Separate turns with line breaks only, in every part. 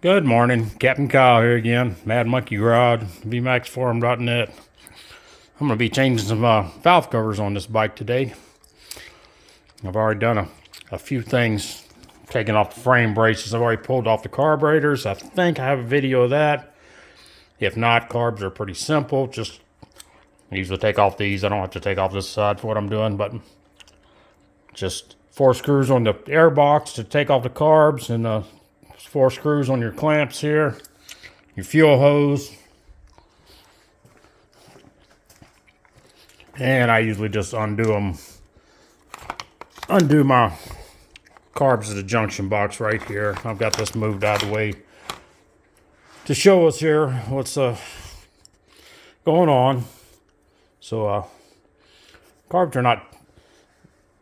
Good morning, Captain Kyle here again, Mad Monkey Garage, vmaxforum.net. I'm going to be changing some valve covers on this bike today. I've already done a few things, taking off the frame braces. I've already pulled off the carburetors. I think I have a video of that. If not, carbs are pretty simple. Just usually take off these. I don't have to take off this side for what I'm doing, but just 4 screws on the air box to take off the carbs, and 4 screws on your clamps here, your fuel hose, and I usually just undo my carbs to the junction box right here. I've got this moved out of the way to show us here what's going on. So carbs are not,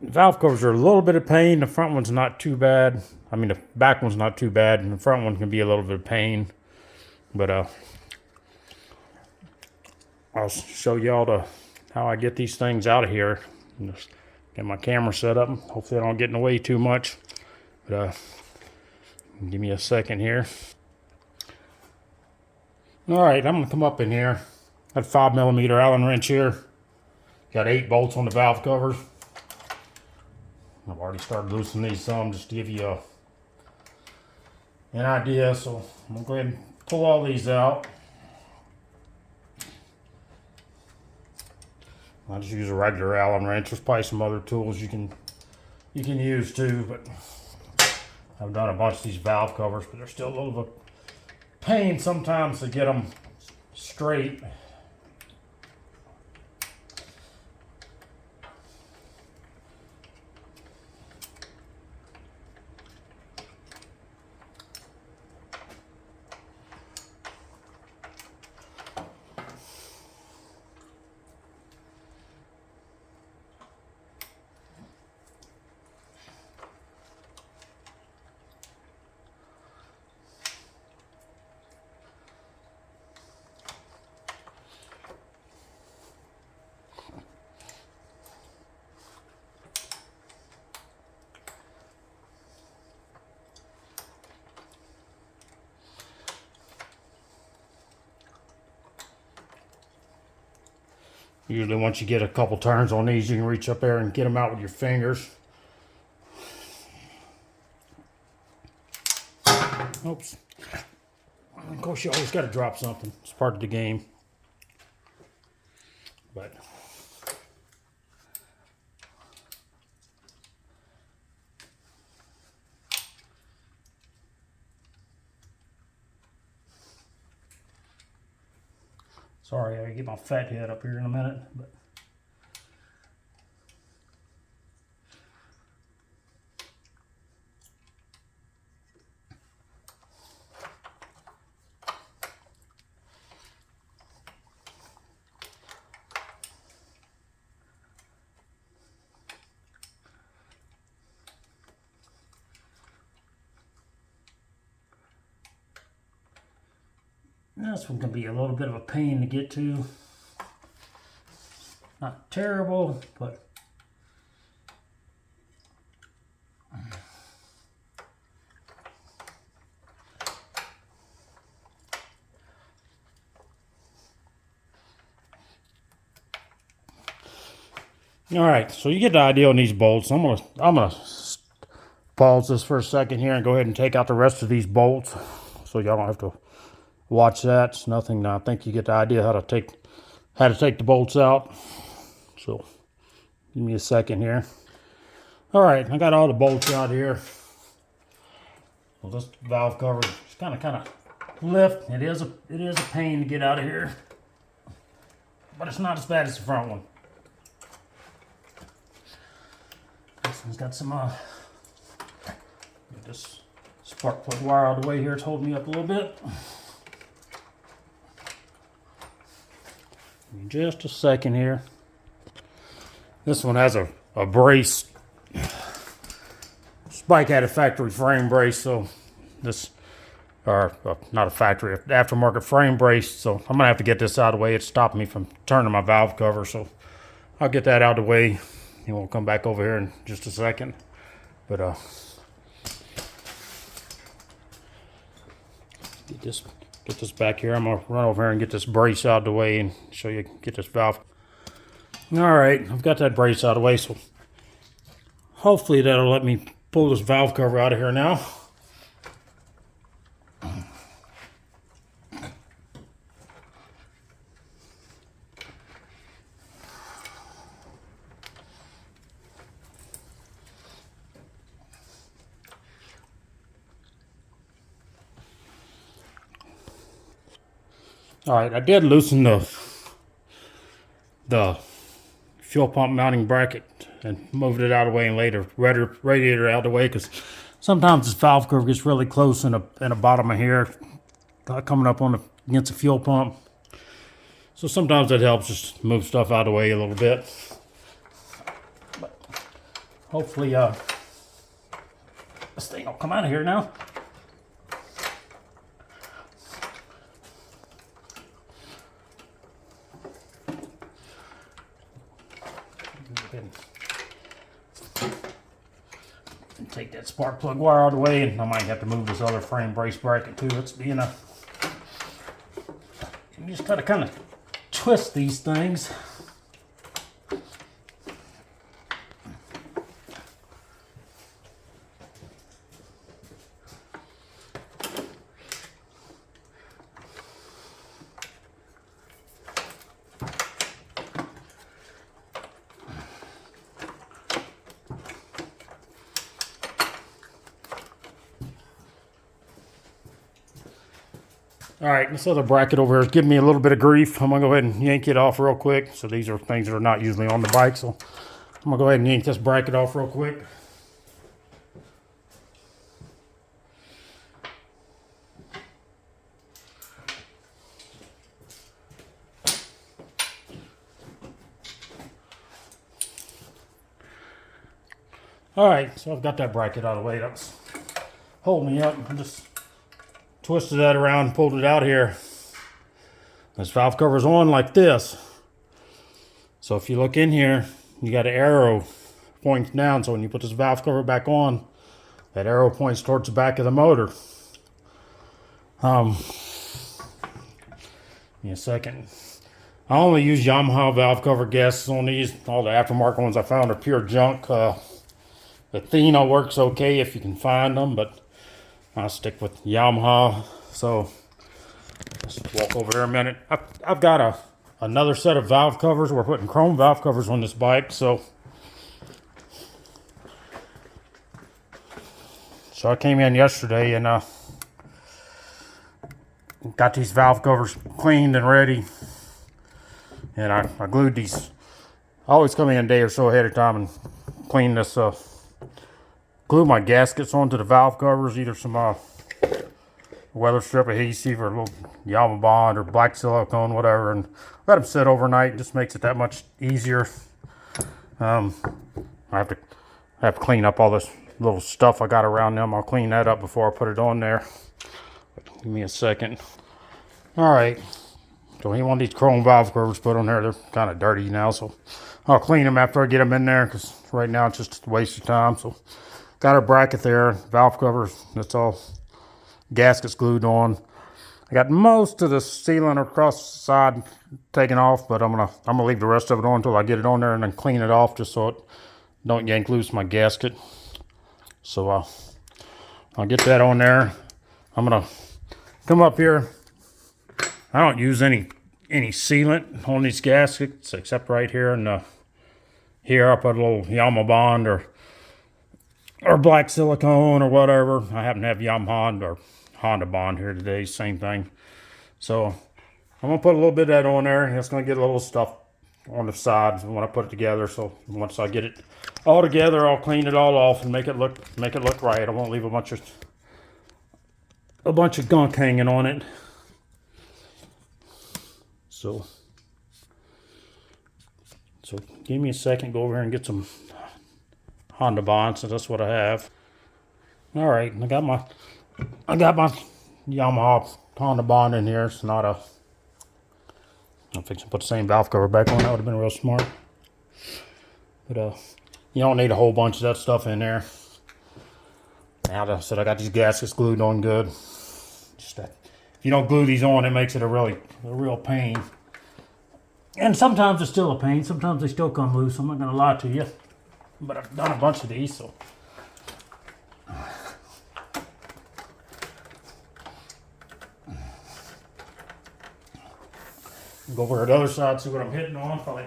valve covers are a little bit of pain. The front one's not too bad. I mean, the back one's not too bad, and the front one can be a little bit of pain. But I'll show y'all how I get these things out of here. Just get my camera set up. Hopefully I don't get in the way too much. But give me a second here. All right, I'm gonna come up in here. Got a 5mm Allen wrench here. Got 8 bolts on the valve covers. I've already started loosening these some just to give you an idea. So I'm gonna go ahead and pull all these out. I just use a regular Allen wrench. There's probably some other tools you can use too, but I've done a bunch of these valve covers, but they're still a little bit pain sometimes to get them straight. Usually once you get a couple turns on these, you can reach up there and get them out with your fingers. Oops. Of course, you always got to drop something. It's part of the game. But sorry, I gotta get my fat head up here in a minute. But this one can be a little bit of a pain to get to. Not terrible, but all right. So you get the idea on these bolts. I'm gonna pause this for a second here and go ahead and take out the rest of these bolts, so y'all don't have to watch that. It's nothing. I think you get the idea how to take the bolts out. So give me a second here. All right, I got all the bolts out here. Well, this valve cover is kind of lift. It is a pain to get out of here, but it's not as bad as the front one. This one's got some get this spark plug wire out of the way here. It's holding me up a little bit. Give me just a second here. This one has a brace. This bike had a factory frame brace, so this, or not a factory, aftermarket frame brace. So I'm gonna have to get this out of the way. It's stopping me from turning my valve cover, so I'll get that out of the way, and we'll come back over here in just a second. But get this back here. I'm gonna run over here and get this brace out of the way and show you, get this valve. All right, I've got that brace out of the way, so hopefully that'll let me pull this valve cover out of here now. All right, I did loosen the fuel pump mounting bracket and moved it out of the way and laid the radiator out of the way, because sometimes this valve cover gets really close in the bottom of here, coming up on against the fuel pump. So sometimes it helps just move stuff out of the way a little bit. But hopefully this thing will come out of here now. And take that spark plug wire out of the way, and I might have to move this other frame brace bracket too. It's being you just gotta kind of twist these things. All right, this other bracket over here is giving me a little bit of grief. I'm gonna go ahead and yank it off real quick. So these are things that are not usually on the bike, so I'm gonna go ahead and yank this bracket off real quick. All right, so I've got that bracket out of the way. That's holding me up. I just twisted that around, pulled it out here. This valve cover's on like this. So if you look in here, you got an arrow points down. So when you put this valve cover back on, that arrow points towards the back of the motor. Give me a second. I only use Yamaha valve cover gaskets on these. All the aftermarket ones I found are pure junk. The Athena works okay if you can find them, but I'll stick with Yamaha. So let's walk over here a minute. I've got another set of valve covers. We're putting chrome valve covers on this bike, so I came in yesterday and got these valve covers cleaned and ready, and I glued these. I always come in a day or so ahead of time and clean this glue my gaskets onto the valve covers, either some weather strip adhesive or a little Yama Bond or black silicone, whatever, and let them sit overnight. It just makes it that much easier. I have to clean up all this little stuff I got around them. I'll clean that up before I put it on there. Give me a second. All right. So any one of these chrome valve covers put on there, they're kind of dirty now, so I'll clean them after I get them in there, because right now it's just a waste of time. So got a bracket there, valve covers, that's all gaskets glued on. I got most of the sealant across the side taken off, but I'm gonna leave the rest of it on until I get it on there and then clean it off, just so it don't yank loose my gasket. So I'll get that on there. I'm gonna come up here. I don't use any sealant on these gaskets except right here, and here I put a little Yama Bond or black silicone or whatever. I happen to have Yamaha or Honda Bond here today, same thing. So I'm gonna put a little bit of that on there. It's gonna get a little stuff on the sides when I put it together. So once I get it all together, I'll clean it all off and make it look right. I won't leave a bunch of gunk hanging on it. So give me a second, go over here and get some Honda Bond, so that's what I have. All right, I got my Yamaha Honda Bond in here. It's not I'm fixing to put the same valve cover back on. That would have been real smart. But you don't need a whole bunch of that stuff in there. Now that I said, I got these gaskets glued on good. Just if you don't glue these on, it makes it a real pain. And sometimes it's still a pain. Sometimes they still come loose. I'm not gonna lie to you, but I've done a bunch of these, so. Go over to the other side, see what I'm hitting on. Probably.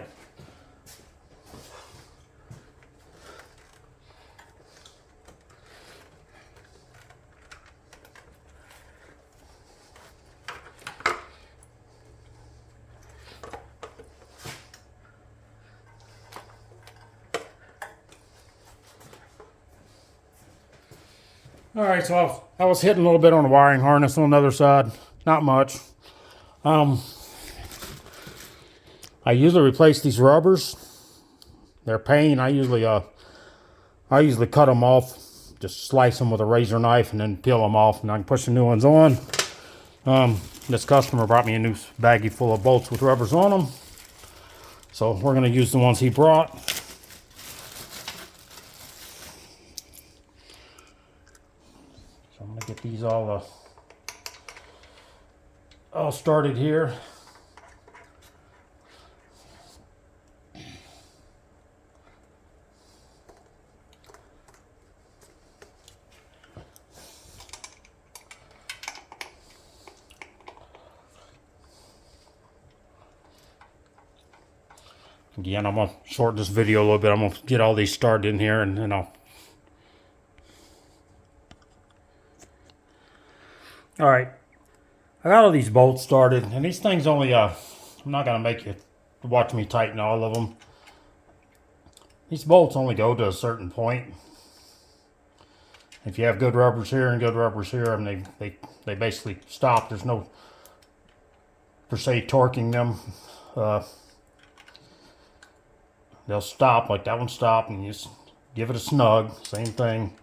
All right, so I was hitting a little bit on the wiring harness on the other side. Not much. I usually replace these rubbers. They're a pain. I usually cut them off, just slice them with a razor knife and then peel them off, and I can push the new ones on. This customer brought me a new baggie full of bolts with rubbers on them, so we're going to use the ones he brought. So I'm going to get these all started here. Again, I'm going to shorten this video a little bit. I'm going to get all these started in here, and then I'll... Alright, I got all these bolts started, and these things only, I'm not going to make you watch me tighten all of them. These bolts only go to a certain point. If you have good rubbers here and good rubbers here, and they basically stop. There's no, per se, torquing them. They'll stop, like that one stopped, and you just give it a snug. Same thing.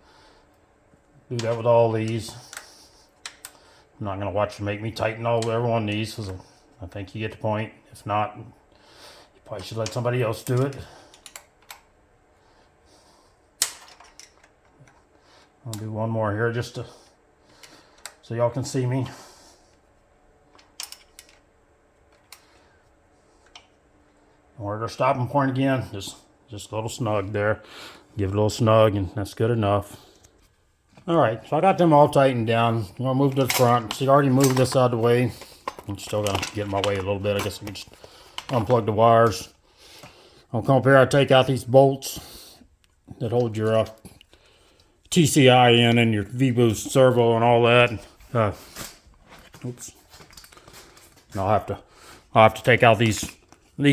Do that with all these. I'm not going to watch you make me tighten every one of these, because I think you get the point. If not, you probably should let somebody else do it. I'll do one more here just so y'all can see me. Or their stopping point again, just a little snug there. Give it a little snug, and that's good enough. Alright, so I got them all tightened down. I'm going to move to the front. So you already moved this out of the way. I'm still going to get in my way a little bit. I guess I can just unplug the wires. I'll come up here, I'll take out these bolts that hold your TCI in and your V-boost servo and all that. Oops. And I'll have to take out these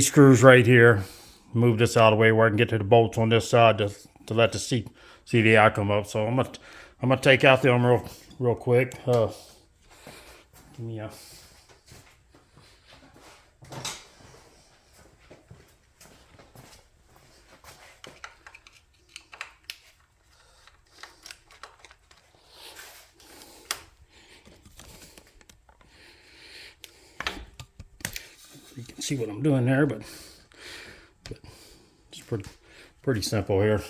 screws right here. Move this out of the way where I can get to the bolts on this side to let the CDI come up. So I'm gonna take out them real quick. Give me a... You can see what I'm doing there, but it's pretty simple here.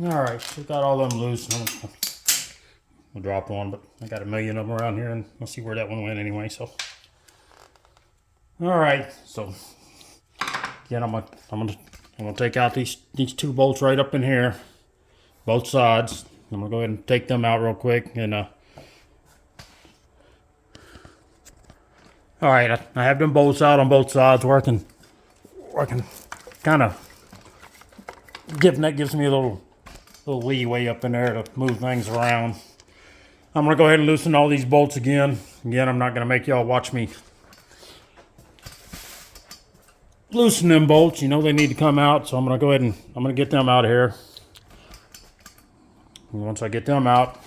All right, so got all them loose. We'll drop one, but I got a million of them around here, and we'll see where that one went anyway. So, all right. So, again, I'm gonna take out these two bolts right up in here, both sides. I'm gonna go ahead and take them out real quick, and all right. I have them bolts out on both sides, where I can kind of that gives me a little leeway up in there to move things around. I'm going to go ahead and loosen all these bolts again. Again, I'm not going to make y'all watch me loosen them bolts. You know they need to come out, so I'm going to go ahead and I'm going to get them out of here. And once I get them out,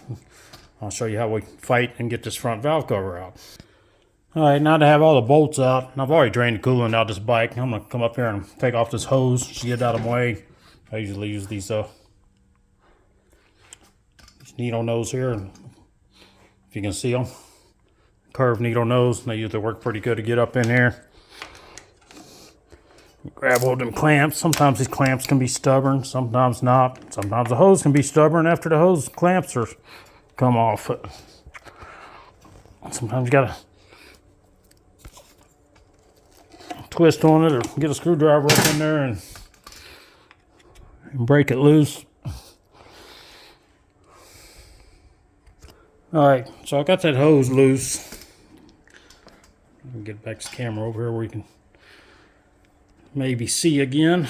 I'll show you how we fight and get this front valve cover out. Alright, now to have all the bolts out, and I've already drained the coolant out of this bike, I'm going to come up here and take off this hose, just get it out of the way. I usually use these needle nose here, and if you can see them, curved needle nose. They usually work pretty good to get up in here. Grab hold of them clamps. Sometimes these clamps can be stubborn, sometimes not. Sometimes the hose can be stubborn after the hose clamps are come off. Sometimes you gotta twist on it or get a screwdriver up in there and break it loose. All right, so I got that hose loose. Let me get back to the camera over here where you can maybe see again.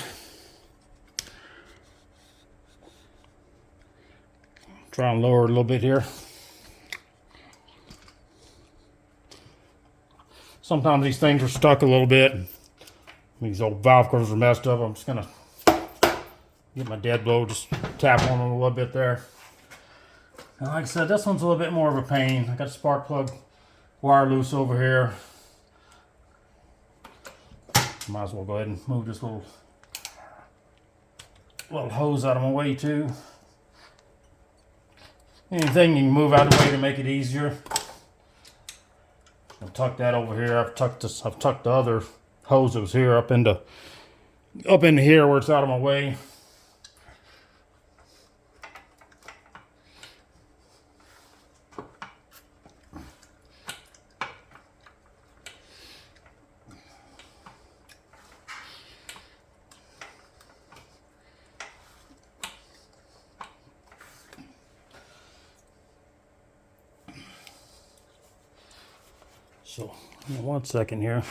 Try and lower it a little bit here. Sometimes these things are stuck a little bit. These old valve covers are messed up. I'm just gonna get my dead blow, just tap on them a little bit there. And like I said, this one's a little bit more of a pain. I got the spark plug wire loose over here. Might as well go ahead and move this little hose out of my way too. Anything you can move out of the way to make it easier. I'll tuck that over here. I've tucked the other hose that was here up into here where it's out of my way. So, 1 second here.